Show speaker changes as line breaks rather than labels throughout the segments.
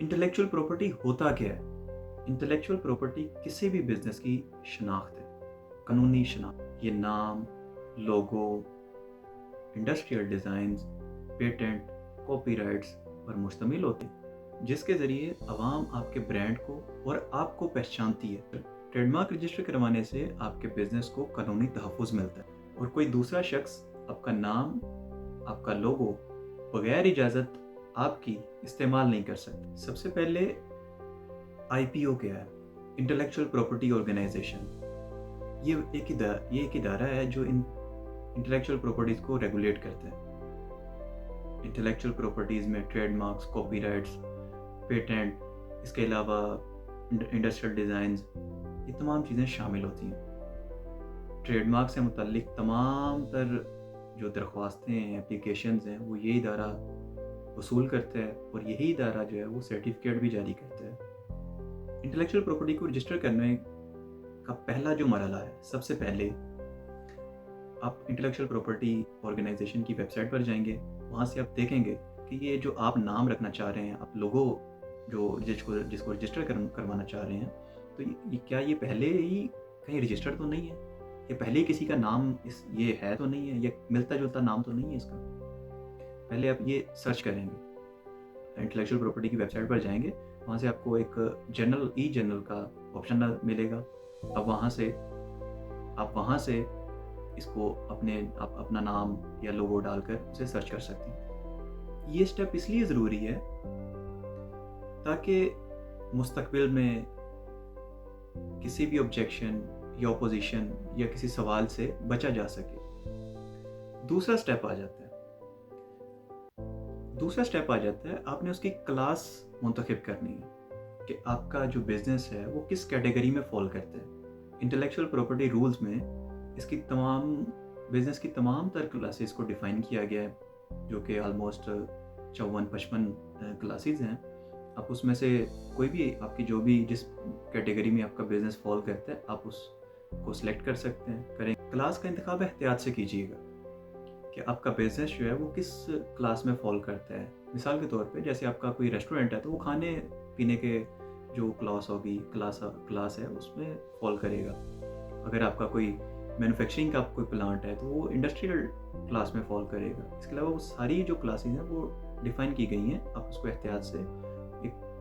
Intellectual property होता क्या है? इंटेलेक्चुअल प्रॉपर्टी किसी भी बिजनेस की शनाख्त है, कानूनी शनाख्त। ये नाम, लोगो, इंडस्ट्रियल डिज़ाइंस, पेटेंट, कॉपीराइट्स पर मुश्तमिल होती है, जिसके ज़रिए आवाम आपके ब्रांड को और आपको पहचानती है। ट्रेडमार्क रजिस्टर करवाने से आपके बिजनेस को कानूनी तहफ़्फ़ुज़ मिलता है और कोई दूसरा शख्स आपका नाम, आपका लोगो बगैर इजाज़त आपकी इस्तेमाल नहीं कर सकता। सबसे पहले आईपीओ क्या है? Intellectual property organization. ये एक इदारा है जो इन इंटेलेक्चुअल प्रॉपर्टीज़ को रेगुलेट करता है। इंटेलेक्चुअल प्रॉपर्टीज़ में ट्रेडमार्क्स, कॉपीराइट्स, पेटेंट, इसके अलावा इंडस्ट्रियल डिज़ाइंस, ये तमाम चीज़ें शामिल होती हैं। ट्रेडमार्क से मुतल्लिक तमाम तर जो दरख्वास्तें हैं, एप्लीकेशंस हैं, वो ये इदारा वसूल करता है और यही इदारा जो है वो सर्टिफिकेट भी जारी करता है। इंटेलेक्चुअल प्रॉपर्टी को रजिस्टर करने का पहला जो मरहला है, सबसे पहले आप इंटेलेक्चुअल प्रॉपर्टी ऑर्गेनाइजेशन की वेबसाइट पर जाएंगे। वहाँ से आप देखेंगे कि ये जो आप नाम रखना चाह रहे हैं, आप लोगो जिसको रजिस्टर करवाना चाह रहे हैं, तो क्या ये पहले ही कहीं रजिस्टर्ड तो नहीं है? ये पहले ही किसी का नाम ये है तो नहीं है? ये मिलता जुलता नाम तो नहीं है इसका? पहले आप ये सर्च करेंगे, इंटेलेक्चुअल प्रॉपर्टी की वेबसाइट पर जाएंगे। वहाँ से आपको एक जनरल का ऑप्शन मिलेगा। अब आप वहाँ से इसको आप अपना नाम या लोगो डालकर उसे सर्च कर सकते हैं। ये स्टेप इसलिए ज़रूरी है ताकि मुस्तकबिल में किसी भी ऑब्जेक्शन या ऑपोजिशन या किसी सवाल से बचा जा सके। दूसरा स्टेप आ जाता है आपने उसकी क्लास मुंतखब करनी है कि आपका जो बिज़नेस है वो किस कैटेगरी में फॉल करता है। इंटेलेक्चुअल प्रॉपर्टी रूल्स में बिज़नेस की तमाम तर क्लासेस को डिफ़ाइन किया गया है, जो कि आलमोस्ट 54-55 क्लासेस हैं। आप उसमें से कोई भी जिस कैटेगरी में आपका बिज़नेस फॉल करता है, आप उसको सिलेक्ट कर सकते हैं। क्लास का इंतखाब एहतियात से कीजिएगा कि आपका बिज़नेस जो है वो किस क्लास में फॉल करता है। मिसाल के तौर पे जैसे आपका कोई रेस्टोरेंट है तो वो खाने पीने के जो क्लास है उसमें फॉल करेगा। अगर आपका कोई मैन्युफैक्चरिंग का कोई प्लांट है तो वो इंडस्ट्रियल क्लास में फॉल करेगा। इसके अलावा वो सारी जो क्लासेस हैं वो डिफ़ाइन की गई हैं। आप उसको एहतियात से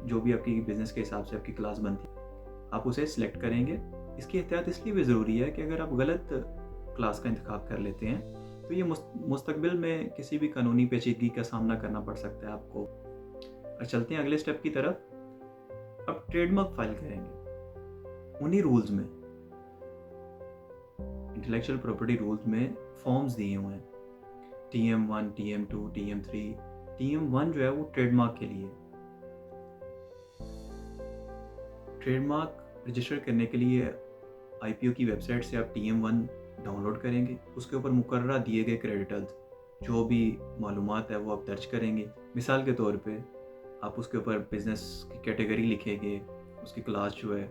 जो भी आपकी बिज़नेस के हिसाब से आपकी क्लास बनती है, आप उसे सिलेक्ट करेंगे। इसकी एहतियात इसलिए भी ज़रूरी है कि अगर आप गलत क्लास का इंतखाब कर लेते हैं तो ये मुस्तकबिल में किसी भी कानूनी पेचीदगी का सामना करना पड़ सकता है आपको। और चलते हैं अगले स्टेप की तरफ। अब ट्रेडमार्क फाइल करेंगे। उन्हीं रूल्स में, इंटेलेक्चुअल प्रॉपर्टी रूल्स में फॉर्म्स दिए हुए हैं, TM1, TM2, TM3। TM1 जो है वो ट्रेडमार्क के लिए। ट्रेडमार्क रजिस्टर करने के लिए IPO की वेबसाइट से आप TM1 डाउनलोड करेंगे। उसके ऊपर मुकर्ररा दिए गए क्रेडिटर्स जो भी मालूमात है वो आप दर्ज करेंगे। मिसाल के तौर पे आप उसके ऊपर बिज़नेस की कैटेगरी लिखेंगे, उसकी क्लास जो है,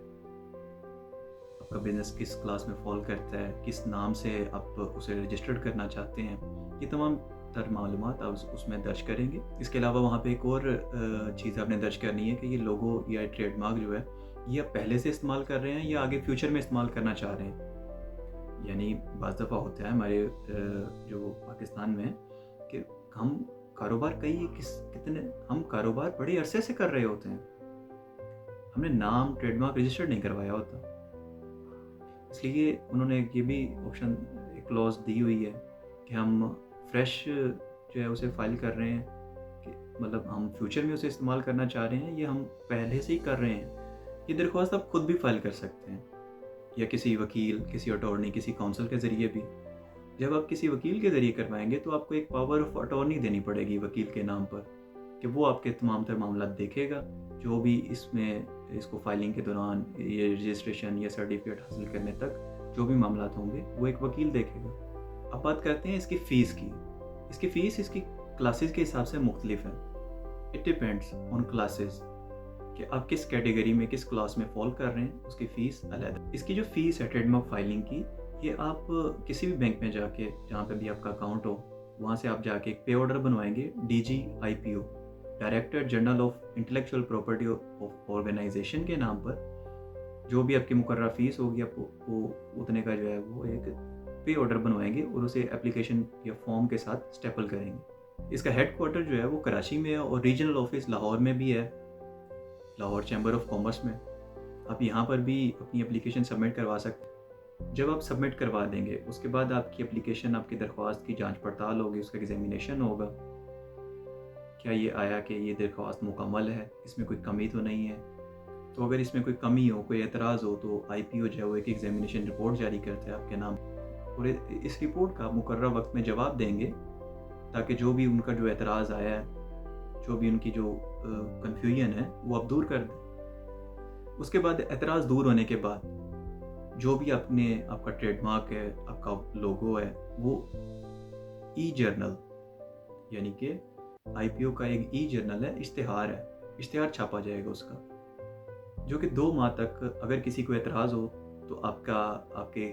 आपका बिज़नेस किस क्लास में फॉल करता है, किस नाम से आप उसे रजिस्टर्ड करना चाहते हैं, ये तमाम तर मालूमात आप उसमें दर्ज करेंगे। इसके अलावा वहाँ पे एक और चीज़ आपने दर्ज करनी है कि ये लोगो या ट्रेडमार्क जो है ये आप पहले से इस्तेमाल कर रहे हैं या आगे फ्यूचर में इस्तेमाल करना चाह रहे हैं। यानी बाज़ दफ़ा होता है हमारे जो पाकिस्तान में कि हम कारोबार बड़े अरसे से कर रहे होते हैं, हमने नाम ट्रेडमार्क रजिस्टर्ड नहीं करवाया होता। इसलिए उन्होंने ये भी ऑप्शन एक क्लॉज दी हुई है कि हम फ्रेश जो है उसे फाइल कर रहे हैं, कि मतलब हम फ्यूचर में उसे इस्तेमाल करना चाह रहे हैं, ये हम पहले से ही कर रहे हैं। ये दरख्वास्त आप खुद भी फाइल कर सकते हैं या किसी वकील, किसी अटॉर्नी, किसी काउंसिल के ज़रिए भी। जब आप किसी वकील के ज़रिए करवाएंगे तो आपको एक पावर ऑफ अटॉर्नी देनी पड़ेगी वकील के नाम पर, कि वो आपके तमाम तर मामला देखेगा, जो भी इसको फाइलिंग के दौरान ये रजिस्ट्रेशन या सर्टिफिकेट हासिल करने तक जो भी मामला होंगे वो एक वकील देखेगा। अब बात करते हैं इसकी फ़ीस की। इसकी फ़ीस इसकी क्लासेस के हिसाब से मुख्तलिफ है। इट डिपेंड्स ऑन क्लासेस कि आप किस कैटेगरी में, किस क्लास में फॉल कर रहे हैं, उसकी फ़ीस अलग है। इसकी जो फ़ीस है ट्रेडमार्क फाइलिंग की, ये आप किसी भी बैंक में जाके, जहाँ पे भी आपका अकाउंट हो, वहाँ से आप जाके एक पे ऑर्डर बनवाएंगे DG IPO। Director general of intellectual property of organization के नाम पर जो भी आपकी मुकर्रर फीस होगी आपको वो उतने का जो है वो एक पे ऑर्डर बनवाएंगे और उसे एप्लीकेशन या फॉर्म के साथ स्टेपल करेंगे। इसका हेड क्वार्टर जो है वो कराची में है और रीजनल ऑफिस लाहौर में भी है, लाहौर चैम्बर ऑफ कॉमर्स में। आप यहाँ पर भी अपनी एप्लीकेशन सबमिट करवा सकते हैं। जब आप सबमिट करवा देंगे उसके बाद आपकी एप्लीकेशन, आपकी दरख्वास्त की जांच पड़ताल होगी, उसका एग्जामिनेशन होगा, क्या ये आया कि ये दरख्वास्त मुकम्मल है, इसमें कोई कमी तो नहीं है। तो अगर इसमें कोई कमी हो, कोई एतराज़ हो तो IPO जो है वो एक एग्जामिनेशन रिपोर्ट जारी करते हैं आपके नाम और इस रिपोर्ट का मुकर्रर वक्त में जवाब देंगे ताकि जो भी उनका जो एतराज़ आया है, जो भी उनकी जो कन्फ्यूजन है वो आप दूर कर दें। उसके बाद एतराज़ दूर होने के बाद जो भी आपका ट्रेडमार्क है, आपका लोगो है, वो ई-जर्नल यानी कि IPO का एक ई-जर्नल है, इश्तिहार छापा जाएगा उसका, जो कि 2 माह तक अगर किसी को एतराज़ हो तो आपके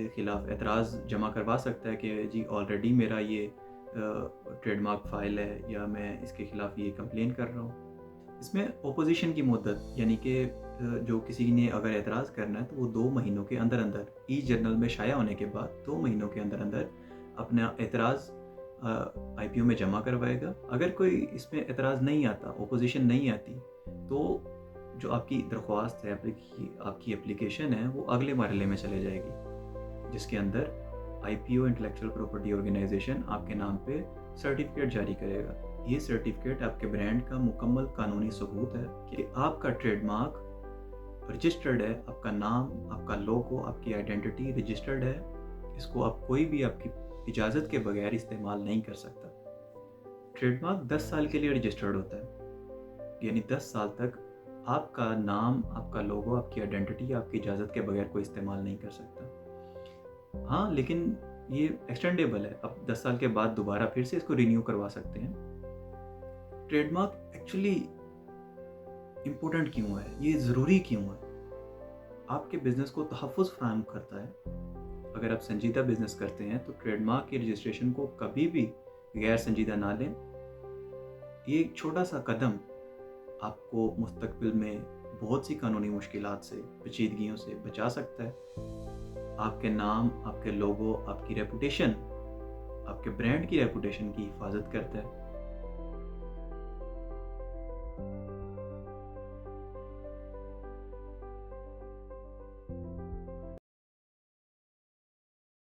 ख़िलाफ़ एतराज़ जमा करवा सकता है कि जी ऑलरेडी मेरा ये ट्रेडमार्क फ़ाइल है या मैं इसके ख़िलाफ़ ये कंप्लेन कर रहा हूँ। इसमें अपोजिशन की मुद्दत यानी कि जो किसी ने अगर एतराज़ करना है तो वो 2 महीनों के अंदर अंदर ई-जर्नल में शाया होने के बाद 2 महीनों के अंदर अंदर अपना एतराज़ IPO में जमा करवाएगा। अगर कोई इसमें एतराज़ नहीं आता, अपोजिशन नहीं आती, तो जो आपकी दरख्वास्त है, आपकी एप्लीकेशन है वो अगले मरहले में चले जाएगी, जिसके अंदर IPO इंटेलेक्चुअल प्रॉपर्टी ऑर्गेनाइजेशन आपके नाम पे सर्टिफिकेट जारी करेगा। ये सर्टिफिकेट आपके ब्रांड का मुकम्मल कानूनी सबूत है कि आपका ट्रेडमार्क रजिस्टर्ड है, आपका नाम, आपका लोगो, आपकी आइडेंटिटी रजिस्टर्ड है। इसको आप कोई भी आपकी इजाज़त के बगैर इस्तेमाल नहीं कर सकता। ट्रेडमार्क 10 साल के लिए रजिस्टर्ड होता है, यानी 10 साल तक आपका नाम, आपका लोगो, आपकी आइडेंटिटी आपकी इजाज़त के बगैर कोई इस्तेमाल नहीं कर सकता। हाँ, लेकिन ये एक्सटेंडेबल है, आप 10 साल के बाद दोबारा फिर से इसको रिन्यू करवा सकते हैं। ट्रेडमार्क एक्चुअली इम्पोर्टेंट क्यों है, ये ज़रूरी क्यों है? आपके बिज़नेस को तहफ़्फ़ुज़ फ़राहम करता है। अगर आप संजीदा बिज़नेस करते हैं तो ट्रेडमार्क की रजिस्ट्रेशन को कभी भी गैर संजीदा ना लें। ये एक छोटा सा कदम आपको मुस्तक़बिल में बहुत सी कानूनी मुश्किलात से, पेचीदगियों से बचा सकता है। आपके नाम, आपके लोगो, आपकी रेपुटेशन, आपके ब्रांड की रेपुटेशन की हिफाजत करता है।